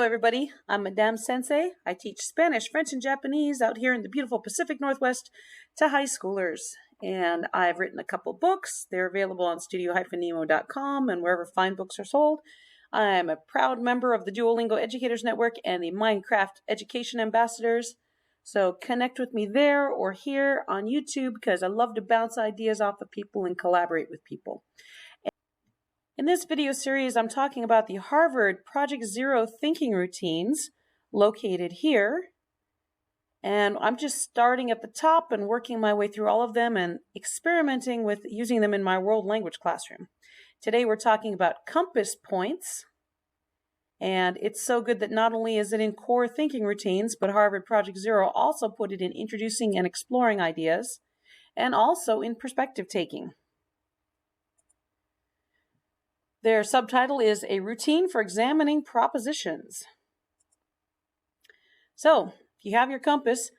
everybody. I'm Madame Sensei. I teach Spanish, French, and Japanese out here in the beautiful Pacific Northwest to high schoolers. And I've written a couple books. They're available on studio-nemo.com and wherever fine books are sold. I'm a proud member of the Duolingo Educators Network and the Minecraft Education Ambassadors. So connect with me there or here on YouTube because I love to bounce ideas off of people and collaborate with people. In this video series, I'm talking about the Harvard Project Zero thinking routines located here. And I'm just starting at the top and working my way through all of them and experimenting with using them in my world language classroom. Today, we're talking about compass points. And it's so good that not only is it in core thinking routines, but Harvard Project Zero also put it in introducing and exploring ideas and also in perspective taking. Their subtitle is A Routine for Examining Propositions. So, if you have your compass,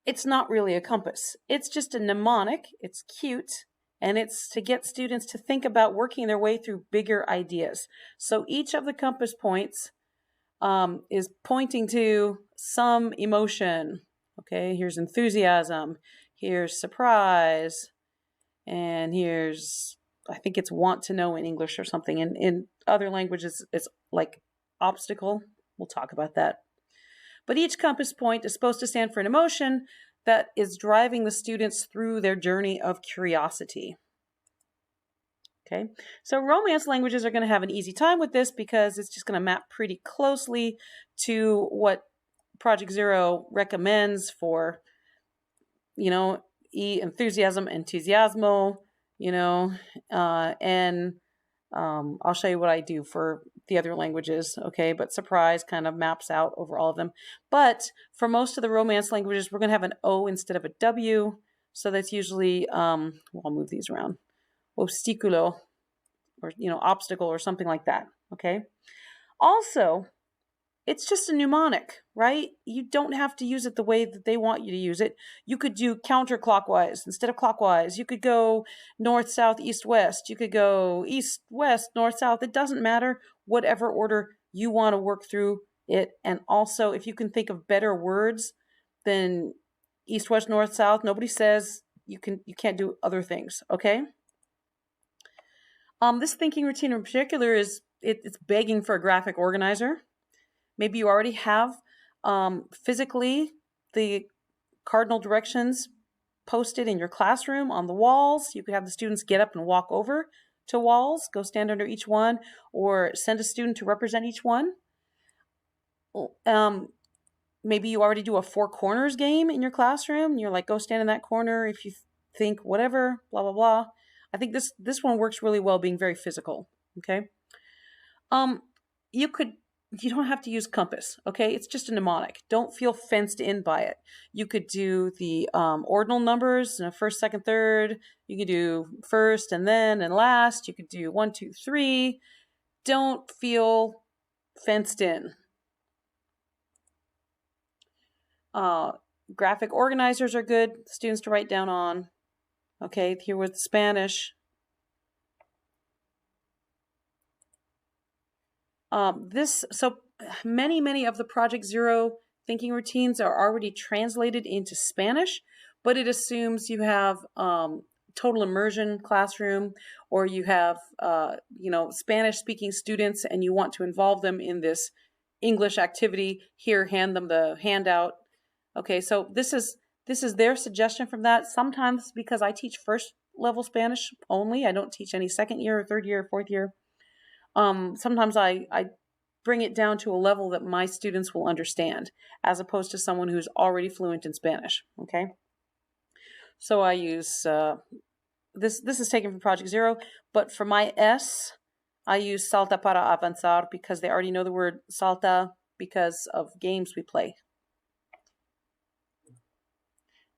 it's not really a compass. It's just a mnemonic, it's cute, and it's to get students to think about working their way through bigger ideas. So each of the compass points is pointing to some emotion. Okay, here's enthusiasm, here's surprise, and here's I think it's want to know in English or something. And in other languages, it's like obstacle. We'll talk about that. But each compass point is supposed to stand for an emotion that is driving the students through their journey of curiosity. Okay, so Romance languages are going to have an easy time with this because it's just going to map pretty closely to what Project Zero recommends for, enthusiasm, entusiasmo, and I'll show you what I do for the other languages, okay? But surprise kind of maps out over all of them. But for most of the Romance languages, we're going to have an O instead of a W. So that's usually, I'll move these around, obsticulo, or, obstacle or something like that, okay? Also, it's just a mnemonic, right? You don't have to use it the way that they want you to use it. You could do counterclockwise instead of clockwise. You could go north, south, east, west. You could go east, west, north, south. It doesn't matter whatever order you want to work through it. And also, if you can think of better words than east, west, north, south, nobody says you can't do other things, okay? This thinking routine in particular it's begging for a graphic organizer. Maybe you already have physically the cardinal directions posted in your classroom on the walls. You could have the students get up and walk over to walls, go stand under each one, or send a student to represent each one. Maybe you already do a four corners game in your classroom. You're like, go stand in that corner if you think whatever, blah, blah, blah. I think this one works really well being very physical, okay? You don't have to use compass, okay? It's just a mnemonic. Don't feel fenced in by it. You could do the ordinal numbers, first, second, third. You could do first and then and last. You could do 1, 2, 3. Don't feel fenced in. Graphic organizers are good, students to write down on. Okay, here with Spanish. So many of the Project Zero thinking routines are already translated into Spanish, but it assumes you have total immersion classroom, or you have Spanish-speaking students, and you want to involve them in this English activity. Here, hand them the handout. Okay, so this is their suggestion from that. Sometimes because I teach first level Spanish only, I don't teach any second year or third year or fourth year. Sometimes I bring it down to a level that my students will understand, as opposed to someone who's already fluent in Spanish, okay? So I use, this is taken from Project Zero, but for my S, I use Salta para avanzar because they already know the word salta because of games we play.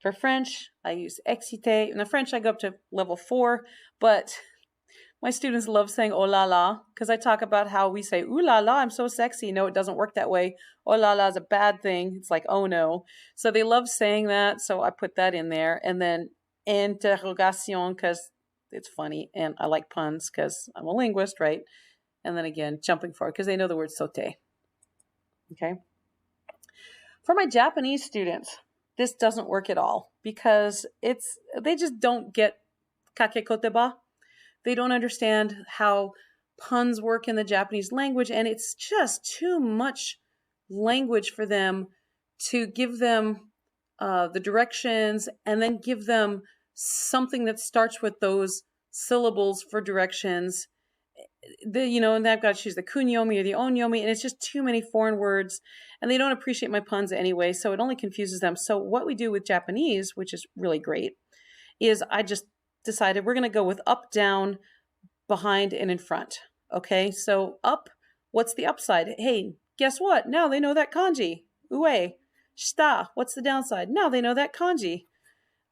For French, I use excité. In the French, I go up to level 4, but my students love saying oh la la because I talk about how we say ooh la la, I'm so sexy. No, it doesn't work that way. Oh la la is a bad thing. It's like oh no. So they love saying that. So I put that in there. And then interrogation because it's funny. And I like puns because I'm a linguist, right? And then again, jumping forward because they know the word sauté. Okay. For my Japanese students, this doesn't work at all because they just don't get kakekoteba. They don't understand how puns work in the Japanese language, and it's just too much language for them to give them the directions and then give them something that starts with those syllables for directions. And I've got to choose the kunyomi or the onyomi, and it's just too many foreign words, and they don't appreciate my puns anyway, so it only confuses them. So what we do with Japanese, which is really great, is I just decided we're going to go with up, down, behind, and in front. Okay, so up, what's the upside? Hey, guess what? Now they know that kanji. Ue. Shita, what's the downside? Now they know that kanji.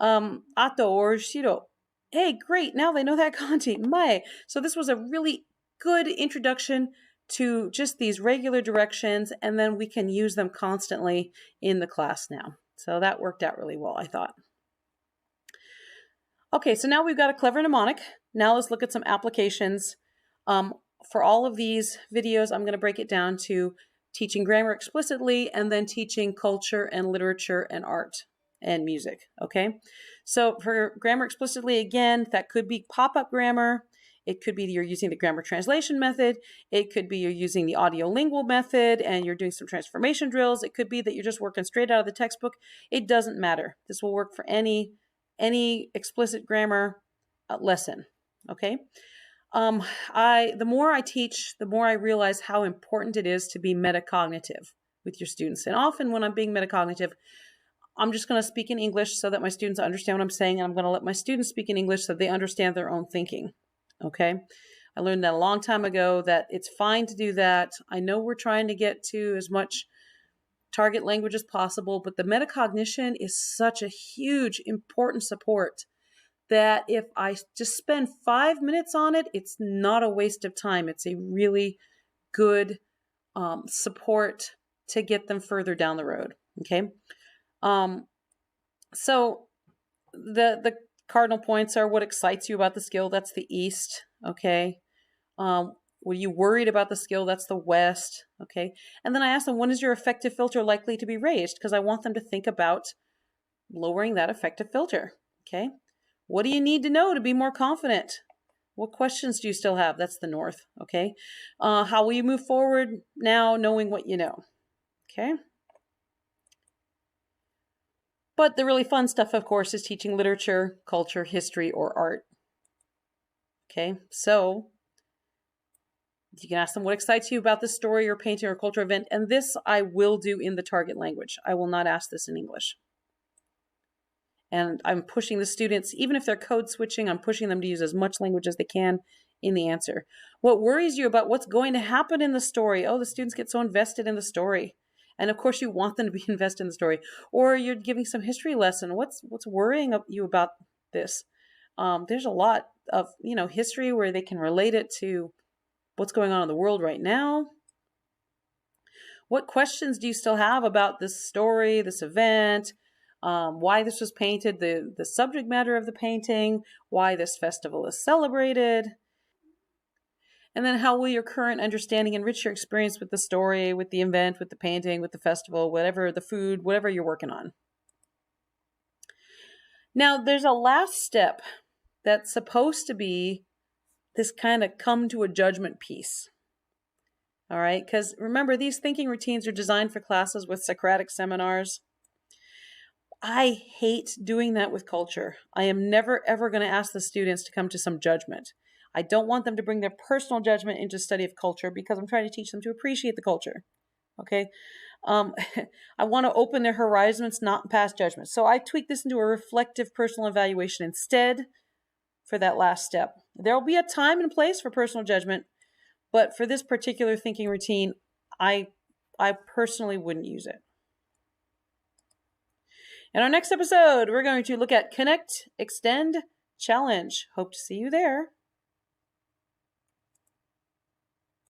Ato or shiro. Hey, great, now they know that kanji. Mae. So this was a really good introduction to just these regular directions, and then we can use them constantly in the class now. So that worked out really well, I thought. Okay, so now we've got a clever mnemonic. Now let's look at some applications. For all of these videos, I'm going to break it down to teaching grammar explicitly and then teaching culture and literature and art and music, okay? So for grammar explicitly, again, that could be pop-up grammar. It could be you're using the grammar translation method. It could be you're using the audiolingual method and you're doing some transformation drills. It could be that you're just working straight out of the textbook. It doesn't matter. This will work for any explicit grammar lesson, okay? The more I teach, the more I realize how important it is to be metacognitive with your students. And often when I'm being metacognitive, I'm just going to speak in English so that my students understand what I'm saying, and I'm going to let my students speak in English so they understand their own thinking, okay? I learned that a long time ago that it's fine to do that. I know we're trying to get to as much target language as possible, but the metacognition is such a huge, important support that if I just spend 5 minutes on it, it's not a waste of time. It's a really good support to get them further down the road, okay? So the cardinal points are what excites you about the skill, that's the east, okay? Were you worried about the skill, that's the west, okay? And then I ask them, when is your effective filter likely to be raised? Because I want them to think about lowering that effective filter, okay? What do you need to know to be more confident? What questions do you still have? That's the north, okay? How will you move forward now knowing what you know, okay? But the really fun stuff, of course, is teaching literature, culture, history, or art, okay? So you can ask them what excites you about this story or painting or culture event, and this I will do in the target language. I will not ask this in English. And I'm pushing the students, even if they're code switching, I'm pushing them to use as much language as they can in the answer. What worries you about what's going to happen in the story? Oh, the students get so invested in the story. And of course you want them to be invested in the story. Or you're giving some history lesson. What's worrying you about this? There's a lot of, history where they can relate it to what's going on in the world right now. What questions do you still have about this story, this event? Why this was painted, the subject matter of the painting, why this festival is celebrated, and then how will your current understanding enrich your experience with the story, with the event, with the painting, with the festival, whatever, the food, whatever you're working on. Now, there's a last step that's supposed to be this kind of come to a judgment piece. All right, because remember, these thinking routines are designed for classes with Socratic seminars. I hate doing that with culture. I am never, ever going to ask the students to come to some judgment. I don't want them to bring their personal judgment into study of culture because I'm trying to teach them to appreciate the culture. Okay? I want to open their horizons, not pass judgment. So I tweak this into a reflective personal evaluation instead for that last step. There will be a time and place for personal judgment, but for this particular thinking routine, I personally wouldn't use it. In our next episode, we're going to look at Connect, Extend, Challenge. Hope to see you there.